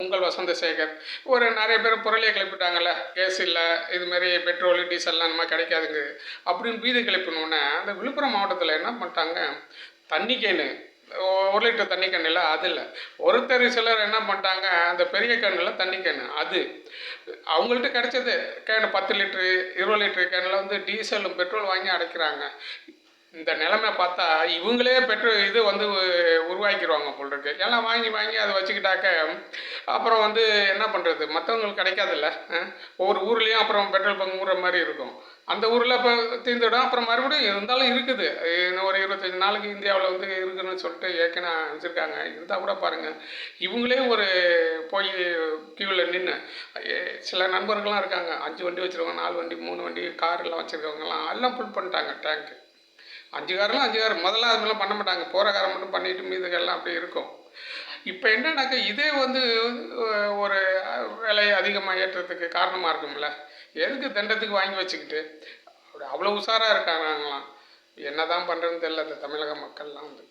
உங்கள் வசந்தசேகர் ஒரு நிறைய பேர் புரளியை கிளப்பிட்டாங்கல்ல, கேஸ் இல்லை, இதுமாரி பெட்ரோலு டீசல்லாம் இந்த மாதிரி கிடைக்காதுங்க அப்படின்னு பீதி கிளப்பினோடனே அந்த விழுப்புரம் மாவட்டத்தில் என்ன பண்ணிட்டாங்க, தண்ணி கேனு 1 லிட்டர் தண்ணி கேன் இல்லை, அது இல்லை, ஒருத்தர் சிலர் என்ன பண்ணிட்டாங்க, அந்த பெரிய கேனில் தண்ணி கேனு அது அவங்கள்ட்ட கிடைச்சது கேனு 10 லிட்டரு 20 லிட்டரு கேனில் வந்து டீசலும் பெட்ரோல் வாங்கி அடைக்கிறாங்க. இந்த நிலைமை பார்த்தா இவங்களே இது வந்து உருவாக்கிடுவாங்க போல் இருக்கு. எல்லாம் வாங்கி வாங்கி அதை வச்சுக்கிட்டாக்க அப்புறம் வந்து என்ன பண்ணுறது, மற்றவங்களுக்கு கிடைக்காதுல்ல. ஒவ்வொரு ஊர்லேயும் அப்புறம் பெட்ரோல் பங்க் மூடுற மாதிரி இருக்கும். அந்த ஊரில் இப்போ தீர்ந்துடும், அப்புறம் மறுபடியும் இருந்தாலும் இருக்குது. இன்னும் ஒரு 25 நாளுக்கு இந்தியாவில் வந்து இருக்குதுன்னு சொல்லிட்டு ஏற்கனவே வச்சுருக்காங்க. இருந்தால் கூட பாருங்கள், இவங்களே ஒரு போய் கியூவில் நின்று சில நண்பர்கள்லாம் இருக்காங்க, 5 வண்டி வச்சுருக்கவங்க, 4 வண்டி 3 வண்டி காரெல்லாம் வச்சுருக்கவங்கலாம் எல்லாம் ஃபுல் பண்ணிட்டாங்க டேங்க்கு. 5 காரெலாம் 5 கார் முதல்ல அது மாதிரிலாம் பண்ண மாட்டாங்க, போகிற காரை மட்டும் பண்ணிவிட்டு மீதுகள்லாம் அப்படி இருக்கும். இப்போ என்னன்னாக்கா இதே வந்து ஒரு விலை அதிகமாக ஏற்றத்துக்கு காரணமாக இருக்கும்ல, எதுக்கு தண்டத்துக்கு வாங்கி வச்சுக்கிட்டு அவ்வளோ உஷாராக இருக்காங்களாம். என்ன தான் பண்ணுறதுன்னு தெரியல இந்த தமிழக மக்கள்லாம் வந்து.